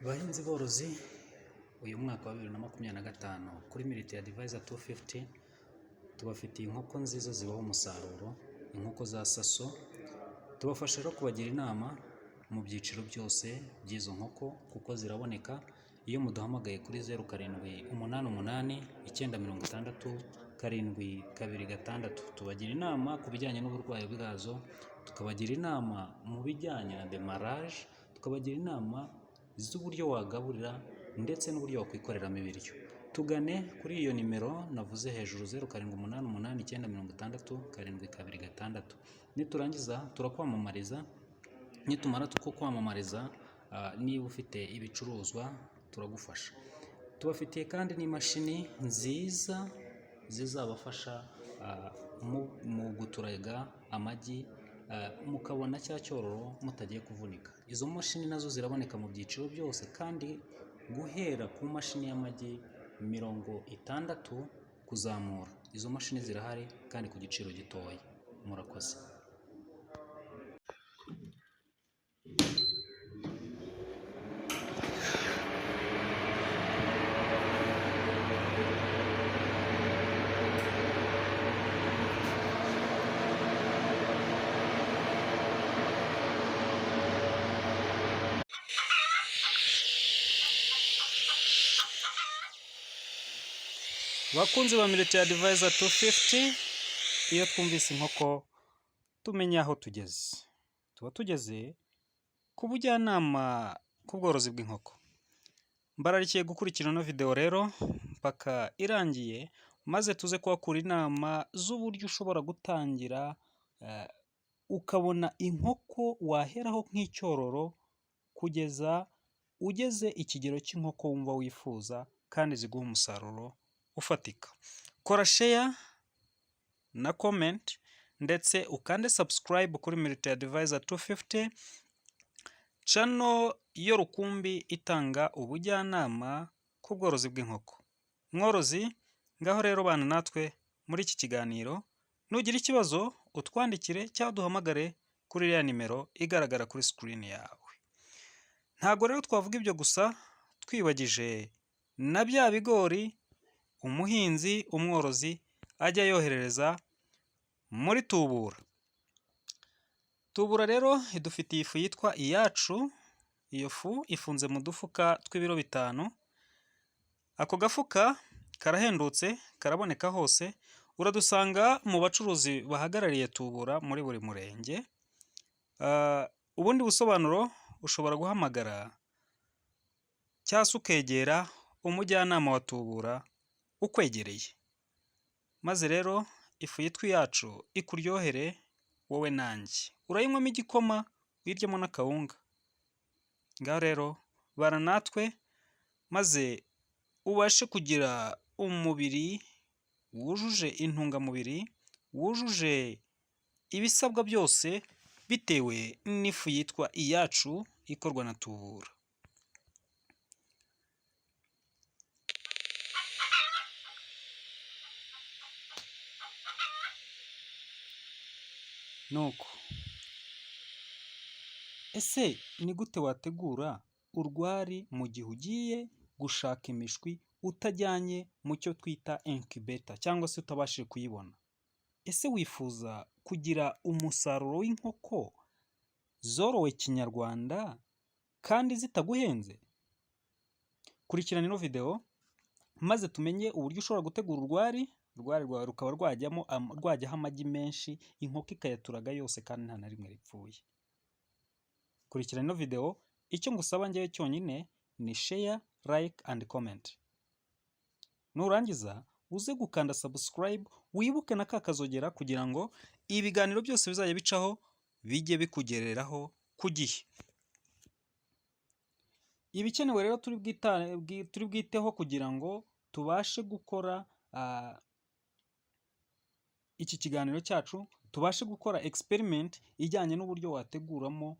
Bahinzi borozi, uyu mwaka wa 2025 kuri Military Advisor 250 tubafitiye inkoko nziza zibaho umusaruro, inkoko za saso. Tubafasha rero kubagira inama mu byiciro byose by'izo nkoko kuko ziraboneka. Iyo muduhamagaye kuri 0788 960 726 tubagira inama ku bijyanye n'uburwayi bwazo, tukabagira inama mu bijyanye na demarrage, tukabagira inama z'uburyo wagaburira ndetse n'uburyo wakwikoreramo ibiryo. Tugane kuri iyo nimero navuze hejuru 0788 960 726. Niturangiza turakwamamariza, nitumara kwamamariza niba ufite ibicuruzwa turagufasha. Tubafitiye kandi n'imashini nziza zizabafasha mu guturaga amagi, mukabona cya cyororo mutagiye kuvunika. Izo mashini nazo ziraboneka mu byiciro byose kandi guhera ku mashini y'amagi 60 kuzamura. Izo mashini zirahari kandi ku giciro gitoya. Murakoze. Bakunzi ba Military Advisor 250, iyo twumvise inkoko tumenya aho tugeze. Tuba tugeze ku bujyanama ku bworozi bw'inkoko. Mbararikiye gukurikirana no video rero mpaka irangiye, maze tuze kuhakura inama z'uburyo ushobora gutangira ukabona inkoko waheraho nk'icyororo kugeza ugeze ikigero cy'inkoko wumva wifuza kandi ziguha umusaruro ufatika. Kora share na comment ndetse ukande subscribe kuri Military Advisor 250, channel yo rukumbi itanga ubujyanama ku bworozi bw'inkoko. Mworozi, ngaho rero bana natwe muri iki kiganiro, nugira ikibazo utwandikire cyangwa duhamagare kuri ya nimero igaragara kuri screen yawe. Ntago rero twavuga ibyo gusa twibagije na bya bigori umuhinzi umworozi ajya yoherereza muri Tubura. Tubura rero idufitiye ifu yitwa Iyacu. Iyo fu ifunze mu dufuka tw'ibiro 5. Ako gafuka karahendutse, karaboneka hose. Uradusanga mu bacuruzi bahagarariye Tubura muri buri murenge. Ubundi busobanuro ushobora guhamagara cyangwa se ukegera umujyanama wa Tubura ukwegereye. Maze rero ifu yitwa Iyacu ikuryohere wowe nanjye. Urayinywamo igikoma, wiryemo n'akawunga. Ngaho rero bana natwe maze ubashe kugira umubiri wujuje intungamubiri, wujuje ibisabwa byose bitewe n'ifu yitwa Iyacu ikorwa na Tubura. Nuko ese ni gute wategura urwari mu gihe ugiye gushaka imishwi utajyanye mu cyo twita incubator cyangwa se utabashije kuyibona? Ese wifuza kugira umusaruro w'inkoko zorowe kinyarwanda kandi zitaguhenze? Kurikirana ino video maze tumenye uburyo ushobora gutegura urwari rwawe rukaba rwajyaho amagi menshi, inkoko ikayaturaga yose kandi nta na rimwe ripfuye. Kurikirana ino video, icyo ngusaba njyewe cyonyine ni share, like and comment. Nurangiza uze gukanda subscribe, wibuke na kakazogera kugira ngo ibiganiro byose bizajya bicaho bijye bikugereraho ku gihe. Ibikenewe rero turi bwiteho kugira ngo tubashe gukora iki kiganiro cyacu, tubashe gukora experiment ijyanye n'uburyo wateguramo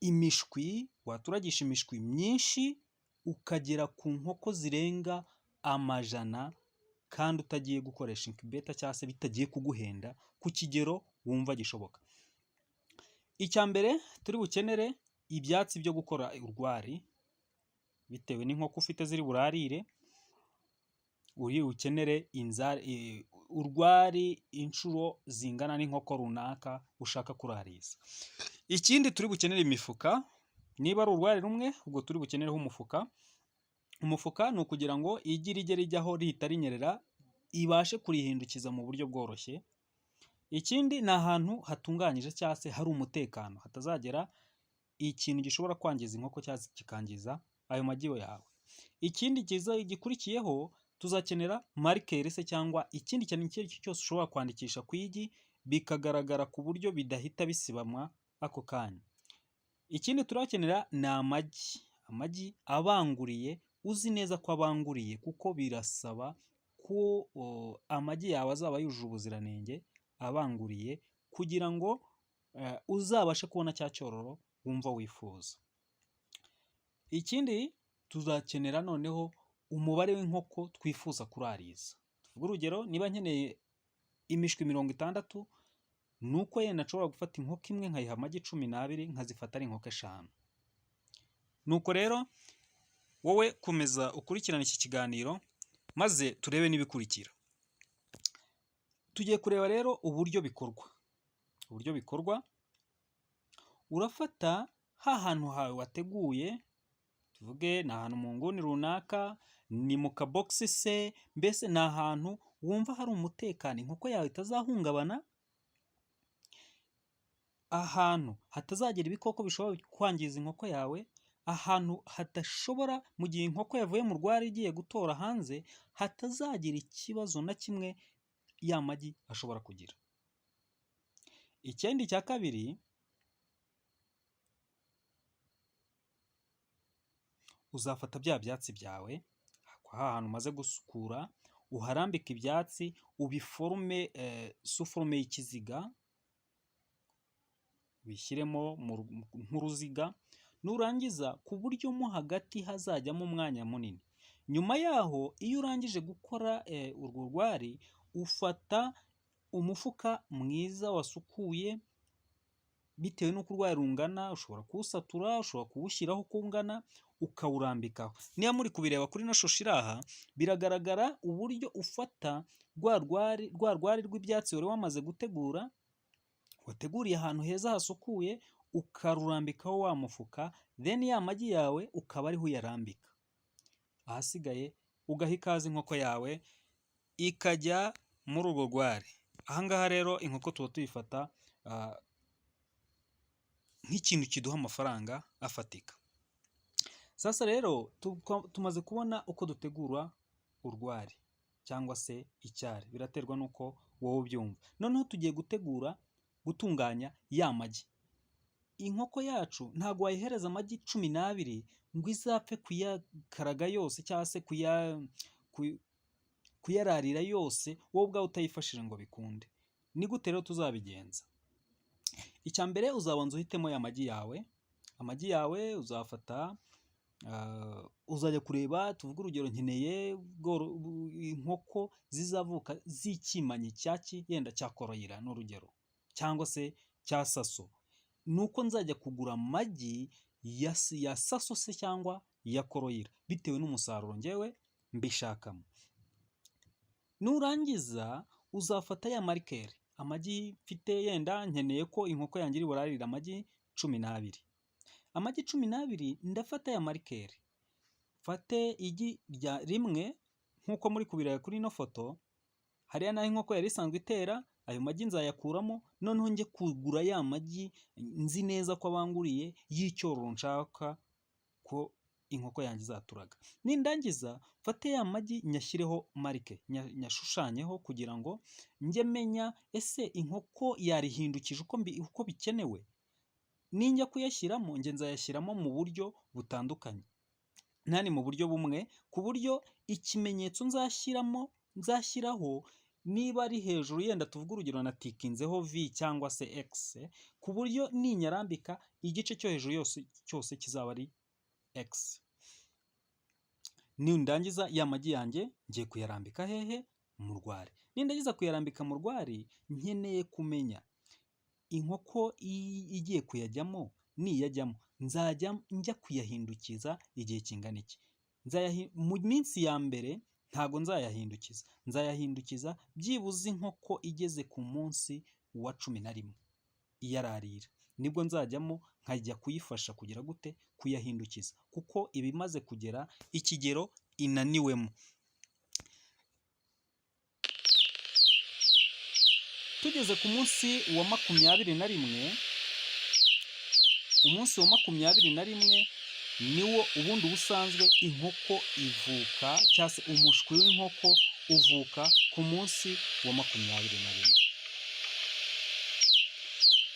imishwi, waturagisha imishwi myinshi ukagera ku nkoko zirenga 100 kandi utagiye gukoresha incubator cyangwa se bitagiye kuguhenda ku kigero wumva gishoboka. Icya mbere turi bukenere ibyatsi byo gukora urwari bitewe n'inkoko ufite ziri burarire, uri ukenere urwari inshuro zingana n'inkoko runaka ushaka kurariza. Ikindi turi bukenere imifuka, niba ari urwari rumwe ubwo turi bukenereho umufuka. Umufuka ni ukugira ngo igi rijye rijyaho rihita rinyerera, ibashe kurihindukiza mu buryo bworoshye. Ikindi ni ahantu hatunganyije cyangwa se hari umutekano, hatazagera ikintu gishobora kwangiza inkoko cyangwa kikangiza ayo magi yawe. Ikindi gikurikiyeho tuzakenera marikeri se cyangwa ikindi kintu icyo ari cyo cyose ushobora kwandikisha ku igi bikagaragara ku buryo bidahita bisibamwa ako kanya. Ikindi turakenera ni amagi abanguriye, uzi neza ko abanguriye kuko birasaba ko amagi yawe azaba yujuje ubuziranenge abanguriye kugira ngo uzabashe kubona cya cyororo wumva wifuza. Ikindi tuzakenera noneho umubare w'inkoko twifuza kurariza. Tuvuge urugero, niba nkeneye imishwi 60, nuko yenda nshobora gufata inkoko imwe nkayiha amagi 12 nkazifata ari inkoko 5. Nuko rero wowe komeza ukurikirana iki kiganiro maze turebe n'ibikurikira. Tugiye kureba rero uburyo bikorwa. Urafata hantu hawe wateguye, tuvuge ni ahantu mu nguni runaka, ni mu kabogisi se, mbese ni ahantu wumva hari umutekano inkoko yawe itazahungabana, ahantu hatazagira ibikoko bishobora kwangiza inkoko yawe, ahantu hadashobora mu gihe inkoko yavuye mu rwari igiye gutora hanze hatazagira ikibazo na kimwe ya magi ashobora kugira. Ikindi cya kabiri, uzafata bya byatsi byawe ahantu umaze gusukura, uharambika ibyatsi, ubiforume suforume y'ikiziga, bishyiremo nk'uruziga, nurangiza ku buryo mo hagati hazajyamo umwanya munini. Nyuma yaho iyo urangije gukora urwo rwari, ufata umufuka mwiza wasukuye bitewe n'uko urwari rungana, ushobora kuwusatura, ushobora kuwushyiraho uko ungana ukawurambikaho. Niba muri kubireba kuri ino shusho iri aha, biragaragara uburyo ufata rwa rwari rw'ibyatsi wari wamaze gutegura, wateguriye ahantu heza hasukuye, ukarurambikaho wa mufuka, then ya magi yawe ukaba ariho uyarambika. Ahasigaye ugaha ikaze inkoko yawe ikajya muri urwo rwari. Aha ngaha rero inkoko tuba tuyifata nk'ikintu kiduha amafaranga afatika. Sasa rero tumaze kubona uko dutegura urwari cyangwa se icyari, biraterwa n'uko wowe ubyumva. Noneho tugiye gutunganya ya magi. Inkoko yacu ntabwo wayihereza amagi 12 ngo izapfe kuyakaraga yose cyangwa se kuyararira yose wowe ubwawe utayifashije ngo bikunde. Ni gute rero tuzabigenza? Icya mbere uzabanza uhitemo ya magi yawe. Amagi yawe uzafata, uzajya kureba, tuvuge urugero nkeneye inkoko zizavuka z'ikimanyi cyaki yenda cyakoroyira n'urugero, cyangwa se cya saso. Nuko nzajya kugura amagi ya saso se cyangwa ya koroyira bitewe n'umusaruro ngewe mbishakamo. Nurangiza uzafata ya marikeri, amagi mfite yenda nkeneye ko inkoko yanjye iri burarire amagi 12. Amagi 12 ndafata ya marikeri, mfate igi rimwe nk'uko muri kubireba kuri ino foto, hariya naho inkoko yari isanzwe itera, ayo magi nzayakuramo, noneho njye kugura ya magi nzi neza ko abanguriye y'icyororo nshaka ko inkoko yanjye izaturaga. Nindangiza mfate ya magi nyashyireho marike, nyashushanyeho kugira ngo njye menya ese inkoko yarihindukije uko bikenewe. Ninjya kuyashyiramo njye nzayashyiramo mu buryo butandukanye, ntani mu buryo bumwe, ku buryo ikimenyetso nzashyiraho niba ari hejuru yenda tuvuge urugero natikinzeho V cyangwa se X, ku buryo ninyarambika igice cyo hejuru cyose kizaba ari X. Nindangiza ya magi yanjye ngiye kuyarambika hehe? Mu rwari. Nindangiza kuyarambika mu rwari, nkeneye kumenya inkoko igiye kuyajyamo niyajyamo nzajya njya kuyahindukiza igihe kingana iki. Mu minsi ya mbere ntago nzayahindukiza, nzayahindukiza byibuze inkoko igeze ku munsi wa 11 iyararira, nibwo nzajyamo nkajya kuyifasha kugira gute, kuyahindukiza, kuko iba imaze kugera ikigero inaniwemo. Tugeze ku munsi wa 21, umunsi wa 21 niwo ubundi ubusanzwe inkoko ivuka, cyangwa se umushwi w'inkoko uvuka ku munsi wa 21.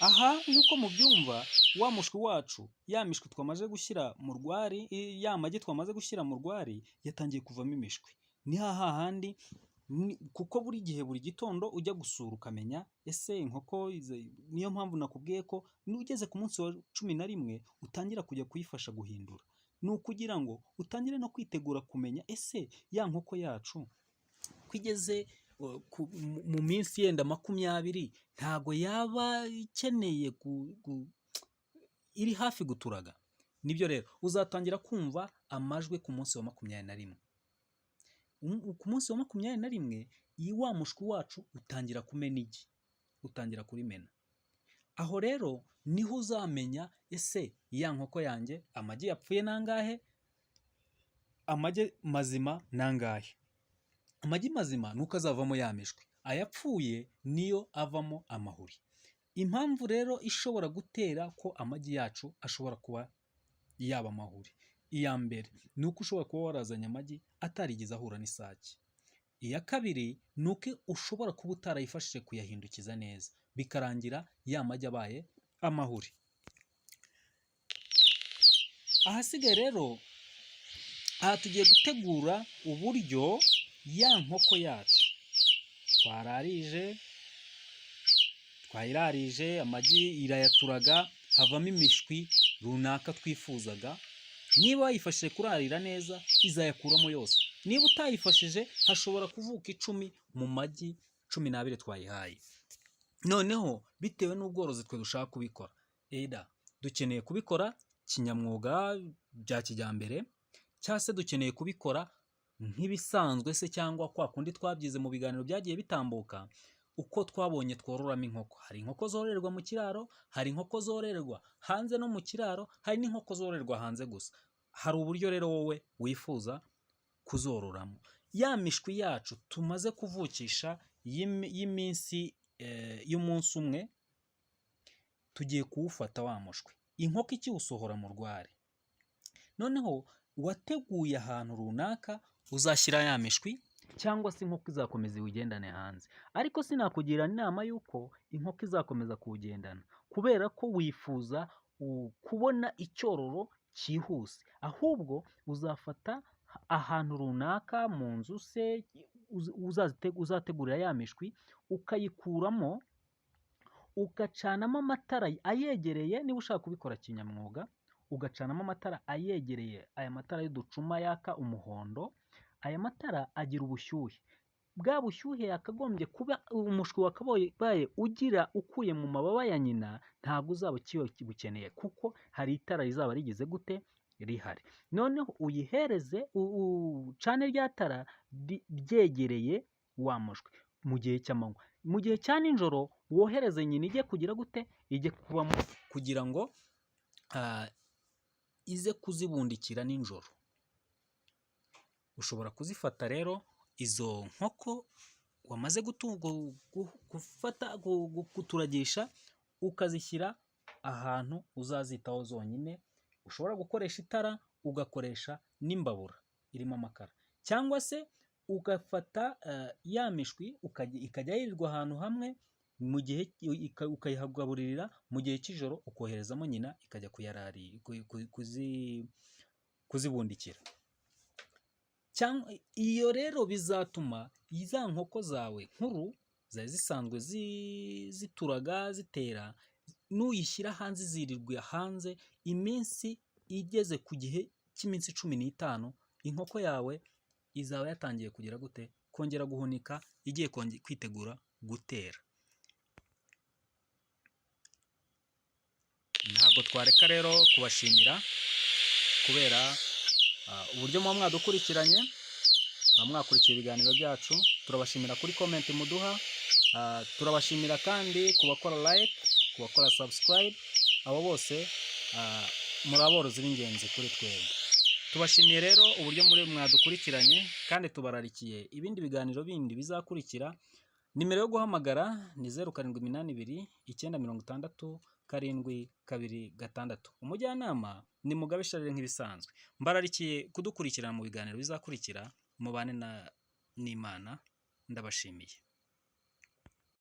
Aha nk'uko mubyumva, wa mushwi wacu, ya mishwi twamaze gushyira mu rwari, ya magi twamaze gushyira mu rwari yatangiye kuvamo imishwi. Ni hahandi, kuko buri gihe, buri gitondo ujya gusura ukamenya ese inkoko, niyo mpamvu nakubwiye ko nugeze ku munsi wa 11 utangira kujya kuyifasha guhindura. Ni ukugira ngo utangire no kwitegura kumenya ese ya nkoko yacu kwigeze mu minsi yenda 20 ntago yaba ikeneye iri hafi guturaga. Nibyo rero uzatangira kumva amajwi ku munsi wa 21. Ku munsi wa 21 wa mushwi wacu utangira kumena igi, utangira kurimena. Aho rero niho uzamenya ese ya nkoko yanjye amagi yapfuye nangahe, amagi mazima nangahe. Amagi mazima nuko azavamo ya mishwi, ayapfuye niyo avamo amahuri. Impamvu rero ishobora gutera ko amagi yacu ashobora kuba yaba amahuri, iya mbere ni uko ushobora kuba warazanye amagi atarigeze ahura n'isake. Iya kabiri ni uko ushobora kuba utarayifashije kuyahindukiza neza, bikarangira ya magi abaye amahuri. Ahasigaye rero, aha tugiye gutegura uburyo ya nkoko yacu twayirarije, amagi irayaturaga, havamo imishwi runaka twifuzaga. Niba wayifashije kurarira neza, izayakuramo yose. Niba utayifashije, hashobora kuvuka 10 mu magi 12 twayihaye. Noneho bitewe n'ubworozi twe dushaka kubikora, dukeneye kubikora kinyamwuga bya kijyambere, cyangwa se dukeneye kubikora nk'ibisanzwe se, cyangwa kwa kundi twabyize mu biganiro byagiye bitambuka, uko twabonye twororamo inkoko. Hari inkoko zororerwa mu kiraro, hari inkoko zororerwa hanze no mu kiraro, hari n'inkoko zororerwa hanze gusa. Hari uburyo rero wowe wifuza kuzororamo. Ya mishwi yacu tumaze kuvukisha y'umunsi umwe, tugiye kuwufata wa mushwi, inkoko ikiwusohora mu rwari. Noneho wateguye ahantu runaka uzashyira ya mishwi, cyangwa se inkoko izakomeza iwugendane hanze. Ariko sinakugira inama y'uko inkoko izakomeza kuwugendana, kubera ko wifuza kubona icyororo cyihuse. Ahubwo uzafata ahantu runaka mu nzu se uzategurira ya mishwi, ukayikuramo, ugacanamo amatara ayegereye. Niba ushaka kubikora kinyamwuga, ugacanamo amatara ayegereye, aya matara y'uducuma yaka umuhondo. Aya matara agira ubushyuhe, bwa bushyuhe yakagombye kuba umushwi wakabaye ugira ukuye mu mababa ya nyina, ntabwo uzaba ukibukeneye, kuko hari itara rizaba rigize gute, rihari. Noneho uyihereze, ucane rya tara ryegereye wa mushwi mu gihe cy'amanywa. Mu gihe cya nijoro wohereze nyina ijye kugira gute, ijye kubamo, kugira ngo ize kuzibundikira nijoro. Ushobora kuzifata rero izo nkoko wamaze kuturagisha, ukazishyira ahantu uzazitaho zonyine. Ushobora gukoresha itara, ugakoresha n'imbabura irimo amakara, cyangwa se ugafata ya mishwi ikajya yirirwa ahantu hamwe, mu gihe ukayihagaburirira mu gihe cy'ijoro, ukoherezamo nyina ikajya kuzibundikira. Iyo rero bizatuma za nkoko zawe nkuru zari zisanzwe zituraga zitera, nuyishyira hanze zirirwa hanze iminsi igeze ku gihe cy'iminsi 15, inkoko yawe izaba yatangiye kugira gute, kongera guhunika, igiye kwitegura gutera. ntabwo twareka rero kubashimira kubera uburyo muba mwadukurikiranye, muba mwakurikiye ibiganiro byacu. Turabashimira kuri comment muduha, turabashimira kandi ku bakora like, ku bakora subscribe. Abo bose muri aborozi b'ingenzi kuri twebwe. Tubashimiye rero uburyo muri mwadukurikiranye kandi tubararikiye ibindi biganiro bindi bizakurikira. Nimero yo guhamagara ni 0782 956 Umujyanama ni Mugabe Charles nk'ibisanzwe. Mbararikiye kudukurikirana mu biganiro bizakurikira. Mubane n'Imana. Ndabashimiye.